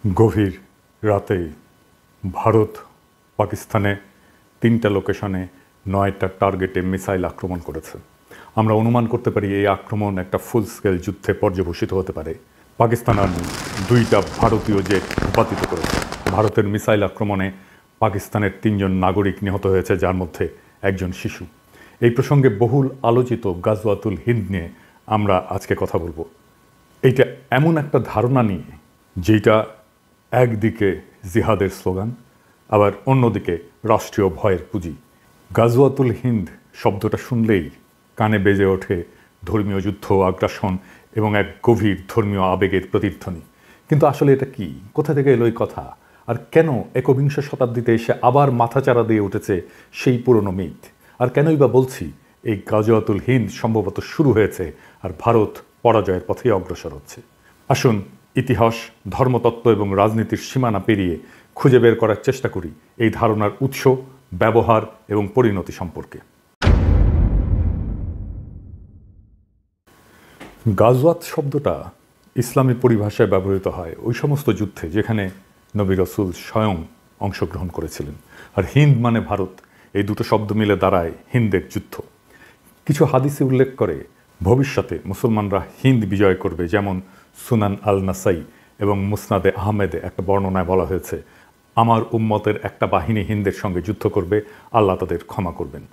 গভীর রাতে ভারত পাকিস্তানে ৩টা লোকেশনে ৯টা টার্গেটে মিসাইল আক্রমণ করেছে। আমরা অনুমান করতে পারি এই আক্রমণ একটা ফুল স্কেল যুদ্ধে পর্যবসিত হতে পারে। পাকিস্তান আর্মি ২টা ভারতীয় জেট ভূপাতিত করেছে। ভারতের মিসাইল আক্রমণে পাকিস্তানের ৩জন নাগরিক নিহত হয়েছে, যার মধ্যে একজন শিশু। এই প্রসঙ্গে বহুল আলোচিত গাজওয়াতুল হিন্দ নিয়ে আমরা আজকে কথা বলবো। এইটা এমন একটা ধারণা নিয়ে যেটা একদিকে জিহাদের স্লোগান, আবার অন্যদিকে রাষ্ট্রীয় ভয়ের পুঁজি। গাজওয়াতুল হিন্দ শব্দটা শুনলেই কানে বেজে ওঠে ধর্মীয় যুদ্ধ, আগ্রাসন এবং এক গভীর ধর্মীয় আবেগের প্রতিধ্বনি। কিন্তু আসলে এটা কি? কোথা থেকে এলো এই কথা? আর কেন একবিংশ শতাব্দীতে এসে আবার মাথাচাড়া দিয়ে উঠেছে সেই পুরনো মিথ? আর কেনই বা বলছি এই গাজওয়াতুল হিন্দ সম্ভবত শুরু হয়েছে আর ভারত পরাজয়ের পথেই অগ্রসর হচ্ছে? আসুন ইতিহাস, ধর্মতত্ত্ব এবং রাজনীতির সীমানা পেরিয়ে খুঁজে বের করার চেষ্টা করি এই ধারণার উৎস, ব্যবহার এবং পরিণতি সম্পর্কে। গাজওয়াত শব্দটা ইসলামী পরিভাষায় ব্যবহৃত হয় ওই সমস্ত যুদ্ধে যেখানে নবী রাসূল স্বয়ং অংশগ্রহণ করেছিলেন। আর হিন্দ মানে ভারত, এই দুটো শব্দ মিলে দাঁড়ায় হিন্দের যুদ্ধ। কিছু হাদিসে উল্লেখ করে ভবিষ্যতে মুসলমানরা হিন্দ বিজয় করবে, যেমন সুনান আল নাসাই এবং মুসনাদে আহমেদে একটা বর্ণনায় বলা হয়েছে, আমার উম্মতের একটা বাহিনী হিন্দের সঙ্গে যুদ্ধ করবে, আল্লাহ তাদের ক্ষমা করবেন।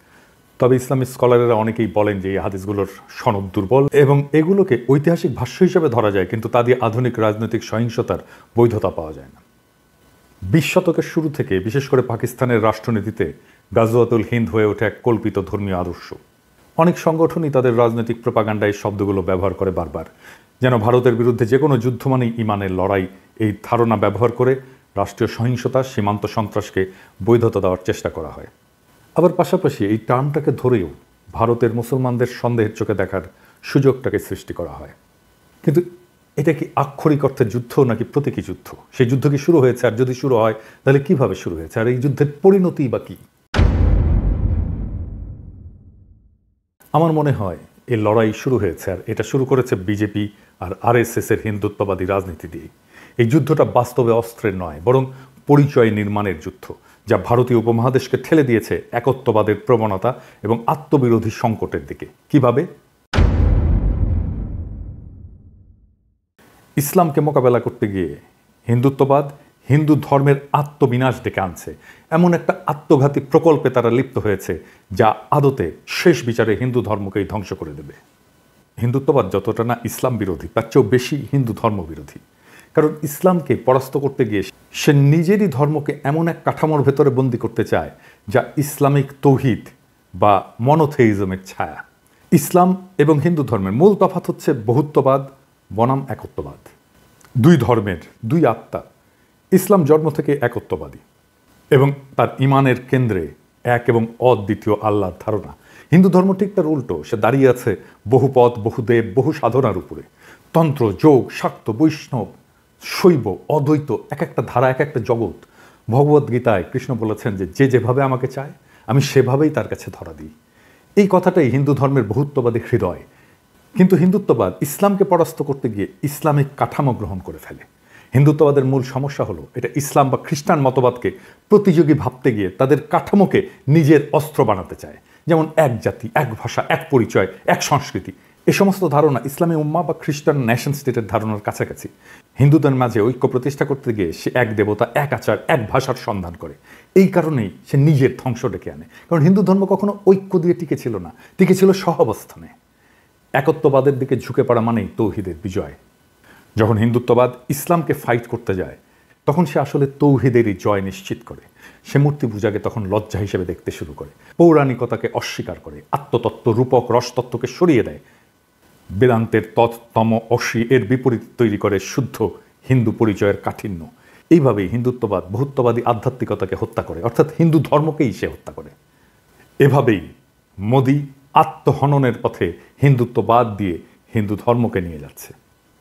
তবে ইসলামী স্কলারেরা অনেকেই বলেন যে এই হাদিসগুলোর সনদ দুর্বল এবং এগুলোকে ঐতিহাসিক ভাষ্য হিসেবে ধরা যায়, কিন্তু তা দিয়ে আধুনিক রাজনৈতিক সহিংসতার বৈধতা পাওয়া যায় না। ২০ শতকের শুরু থেকে বিশেষ করে পাকিস্তানের রাষ্ট্রনীতিতে গাজওয়াতুল হিন্দ হয়ে ওঠে এক কল্পিত ধর্মীয় আদর্শ। অনেক সংগঠনই তাদের রাজনৈতিক প্রপাগান্ডায় এই শব্দগুলো ব্যবহার করে বারবার, যেন ভারতের বিরুদ্ধে যে কোনো যুদ্ধ মানেই ইমানের লড়াই। এই ধারণা ব্যবহার করে রাষ্ট্রীয় সহিংসতা, সীমান্ত সন্ত্রাসকে বৈধতা দেওয়ার চেষ্টা করা হয়। আবার পাশাপাশি এই টার্মটাকে ধরেও ভারতের মুসলমানদের সন্দেহের চোখে দেখার সুযোগটাকে সৃষ্টি করা হয়। কিন্তু এটা কি আক্ষরিক অর্থে যুদ্ধ নাকি প্রতীকী যুদ্ধ? সেই যুদ্ধ কি শুরু হয়েছে? আর যদি শুরু হয় তাহলে কিভাবে শুরু হয়েছে? আর এই যুদ্ধের পরিণতি বা কি? আমার মনে হয় এই লড়াই শুরু হয়েছে, আর এটা শুরু করেছে বিজেপি আর আরএসএস এর হিন্দুত্ববাদী রাজনীতি দিয়ে। এই যুদ্ধটা বাস্তবে অস্ত্রের নয়, বরং পরিচয় নির্মাণের যুদ্ধ, যা ভারতীয় উপমহাদেশকে ঠেলে দিয়েছে একত্ববাদের প্রবণতা এবং আত্মবিরোধী সংকটের দিকে। কিভাবে? ইসলামকে মোকাবেলা করতে গিয়ে হিন্দুত্ববাদ হিন্দু ধর্মের আত্মবিনাশ ডেকে আনছে। এমন একটা আত্মঘাতী প্রকল্পে তারা লিপ্ত হয়েছে যা আদতে শেষ বিচারে হিন্দু ধর্মকেই ধ্বংস করে দেবে। হিন্দুত্ববাদ যতটা না ইসলাম বিরোধী, তার চেয়েও বেশি হিন্দু ধর্ম বিরোধী। কারণ ইসলামকে পরাস্ত করতে গিয়ে সে নিজেরই ধর্মকে এমন এক কাঠামোর ভেতরে বন্দী করতে চায় যা ইসলামিক তৌহিদ বা মনোথেইজমের ছায়া। ইসলাম এবং হিন্দু ধর্মের মূল তফাৎ হচ্ছে বহুত্ববাদ বনাম একত্ববাদ। দুই ধর্মের দুই আত্মা। ইসলাম জন্ম থেকে একত্ববাদী এবং তার ইমানের কেন্দ্রে এক এবং অদ্বিতীয় আল্লাহর ধারণা। হিন্দু ধর্ম ঠিক তার উল্টো, সে দাঁড়িয়ে আছে বহুপদ, বহুদেব, বহু সাধনার উপরে। তন্ত্র, যোগ, শাক্ত, বৈষ্ণব, শৈব, অদ্বৈত, এক একটা ধারা, এক একটা জগৎ। ভগবদ্গীতায় কৃষ্ণ বলেছেন যে যে যেভাবে আমাকে চায় আমি সেভাবেই তার কাছে ধরা দিই। এই কথাটাই হিন্দু ধর্মের বহুত্ববাদী হৃদয়। কিন্তু হিন্দুত্ববাদ ইসলামকে পরাস্ত করতে গিয়ে ইসলামিক কাঠামো গ্রহণ করে ফেলে। হিন্দুত্ববাদের মূল সমস্যা হলো এটা ইসলাম বা খ্রিস্টান মতবাদকে প্রতিযোগী ভাবতে গিয়ে তাদের কাঠামোকে নিজের অস্ত্র বানাতে চায়। যেমন এক জাতি, এক ভাষা, এক পরিচয়, এক সংস্কৃতি। এ সমস্ত ধারণা ইসলামী উম্মাহ বা খ্রিস্টান নেশন স্টেটের ধারণার কাছাকাছি। হিন্দুদের মাঝে ঐক্য প্রতিষ্ঠা করতে গিয়ে সে এক দেবতা, এক আচার, এক ভাষার সন্ধান করে। এই কারণেই সে নিজের ধ্বংস ডেকে আনে। কারণ হিন্দু ধর্ম কখনো ঐক্য দিয়ে টিকে ছিল না, টিকে ছিল সহাবস্থানে। একত্ববাদের দিকে ঝুঁকে পড়া মানেই তৌহিদের বিজয়। যখন হিন্দুত্ববাদ ইসলামকে ফাইট করতে যায় তখন সে আসলে তৌহিদেরই জয় নিশ্চিত করে। সে মূর্তি পূজাকে তখন লজ্জা হিসেবে দেখতে শুরু করে, পৌরাণিকতাকে অস্বীকার করে, আত্মতত্ত্ব, রূপক, রসতত্ত্বকে সরিয়ে দেয়। বেদান্তের তম অসি এর বিপরীত তৈরি করে শুদ্ধ হিন্দু পরিচয়ের কাঠিন্য। এইভাবেই হিন্দুত্ববাদ বহুত্ববাদী আধ্যাত্মিকতাকে হত্যা করে, অর্থাৎ হিন্দু ধর্মকেই সে হত্যা করে। এভাবেই মোদি আত্মহননের পথে হিন্দুত্ববাদ দিয়ে হিন্দু ধর্মকে নিয়ে যাচ্ছে।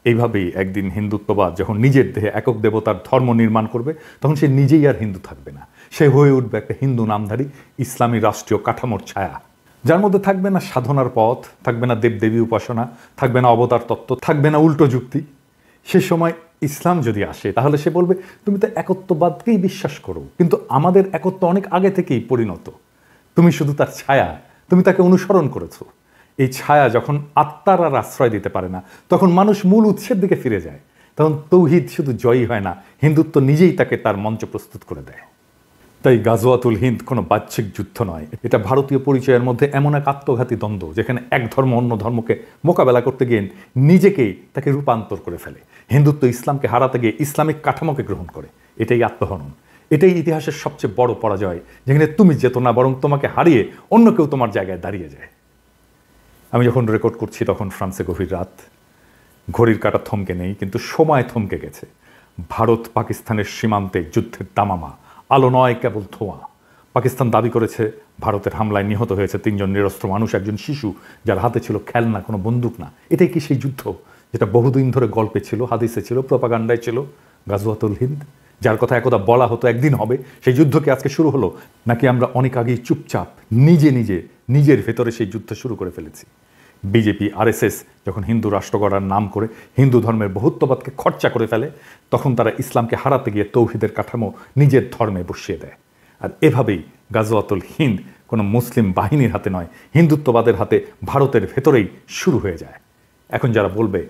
এইভাবেই একদিন হিন্দুত্ববাদ যখন নিজের দেহে একক দেবতার ধর্ম নির্মাণ করবে তখন সে নিজেই আর হিন্দু থাকবে না, সে হয়ে উঠবে একটা হিন্দু নামধারী ইসলামী রাষ্ট্রীয় কাঠামোর ছায়া, যার মধ্যে থাকবে না সাধনার পথ, থাকবে না দেবদেবী উপাসনা, থাকবে না অবতার তত্ত্ব, থাকবে না উল্টো যুক্তি। সে সময় ইসলাম যদি আসে তাহলে সে বলবে তুমি তো একত্ববাদকেই বিশ্বাস করো, কিন্তু আমাদের একত্ব অনেক আগে থেকেই পরিণত, তুমি শুধু তার ছায়া, তুমি তাকে অনুসরণ করেছো। এই ছায়া যখন আত্মার আর আশ্রয় দিতে পারে না, তখন মানুষ মূল উৎসের দিকে ফিরে যায়। তখন তৌহিদ শুধু জয়ী হয় না, হিন্দুত্ব নিজেই তাকে তার মঞ্চ প্রস্তুত করে দেয়। তাই গাজওয়াতুল হিন্দ কোনো বাহ্যিক যুদ্ধ নয়, এটা ভারতীয় পরিচয়ের মধ্যে এমন এক আত্মঘাতী দ্বন্দ্ব যেখানে এক ধর্ম অন্য ধর্মকে মোকাবেলা করতে গিয়ে নিজেকেই তাকে রূপান্তর করে ফেলে। হিন্দুত্ব ইসলামকে হারাতে গিয়ে ইসলামিক কাঠামোকে গ্রহণ করে। এটাই আত্মহনন, এটাই ইতিহাসের সবচেয়ে বড় পরাজয়, যেখানে তুমি যেত না বরং তোমাকে হারিয়ে অন্য কেউ তোমার জায়গায় দাঁড়িয়ে যায়। আমি যখন রেকর্ড করছি তখন ফ্রান্সে গভীর রাত, ঘড়ির কাঁটা থমকে নেই, কিন্তু সময় থমকে গেছে। ভারত পাকিস্তানের সীমান্তে যুদ্ধের দামামা, আলো নয় কেবল ধোঁয়া। পাকিস্তান দাবি করেছে ভারতের হামলায় নিহত হয়েছে 3 জন নিরস্ত্র মানুষ, একজন শিশু যার হাতে ছিল খেলনা, কোনো বন্দুক না। এটাই কি সেই যুদ্ধ যেটা বহুদিন ধরে গল্পে ছিল, হাদিসে ছিল, প্রপাগান্ডায় ছিল? গাজওয়াতুল হিন্দ, যার কথা একদা বলা হতো একদিন হবে, সেই যুদ্ধ কি আজকে শুরু হলো? নাকি আমরা অনেক আগেই চুপচাপ নিজের ভেতরে সেই যুদ্ধ শুরু করে ফেলেছি? বিজেপি আরএসএস যখন হিন্দু রাষ্ট্র গড়ার নাম করে হিন্দু ধর্মের বহুত্ববাদকে খরচা করে ফেলে, তখন তারা ইসলামকে হারাতে গিয়ে তৌহিদের কাঠামো নিজের ধর্মে বসিয়ে দেয়। আর এভাবেই গাজওয়াতুল হিন্দ কোনো মুসলিম বাহিনীর হাতে নয়, হিন্দুত্ববাদের হাতে ভারতের ভেতরেই শুরু হয়ে যায়। এখন যারা বলবে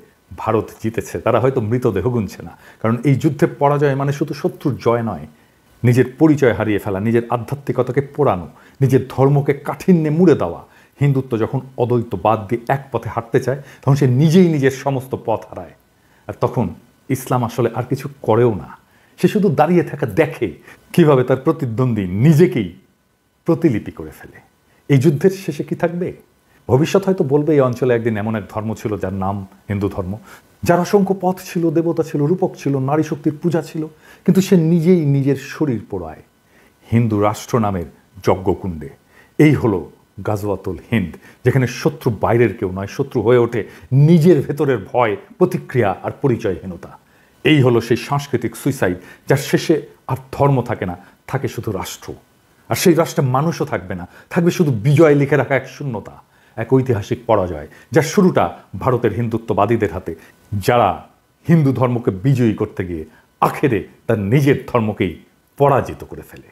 ভারত জিতেছে, তারা হয়তো মৃতদেহ গুনছে না, কারণ এই যুদ্ধে পরাজয় মানে শুধু শত্রুর জয় নয়, নিজের পরিচয় হারিয়ে ফেলা, নিজের আধ্যাত্মিকতাকে পোড়ানো, নিজের ধর্মকে কাঠিন্যে মুড়ে দেওয়া। হিন্দুত্ব যখন অদ্বৈতবাদ দিয়ে এক পথে হাঁটতে চায়, তখন সে নিজেই নিজের সমস্ত পথ হারায়। আর তখন ইসলাম আসলে আর কিছু করেও না, সে শুধু দাঁড়িয়ে থাকা দেখে কিভাবে তার প্রতিদ্বন্দ্বী নিজেকেই প্রতিলিপি করে ফেলে। এই যুদ্ধের শেষে কি থাকবে? ভবিষ্যৎ হয়তো বলবে এই অঞ্চলে একদিন এমন এক ধর্ম ছিল যার নাম হিন্দু ধর্ম, যার অসংখ্য পথ ছিল, দেবতা ছিল, রূপক ছিল, নারী শক্তির পূজা ছিল, কিন্তু সে নিজেই নিজের শরীর পোড়ায় হিন্দু রাষ্ট্র নামের যজ্ঞকুণ্ডে। এই হলো গাজওয়াতুল হিন্দ, যেখানে শত্রু বাইরের কেউ নয়, শত্রু হয়ে ওঠে নিজের ভেতরের ভয়, প্রতিক্রিয়া আর পরিচয়হীনতা। এই হলো সেই সাংস্কৃতিক সুইসাইড, যার শেষে আর ধর্ম থাকে না, থাকে শুধু রাষ্ট্র। আর সেই রাষ্ট্রে মানুষও থাকবে না, থাকবে শুধু বিজয় লিখে রাখা এক শূন্যতা, এক ঐতিহাসিক পরাজয়, যার শুরুটা ভারতের হিন্দুত্ববাদীদের হাতে, যারা হিন্দু ধর্মকে বিজয়ী করতে গিয়ে আখেরে তার নিজের ধর্মকেই পরাজিত করে ফেলে।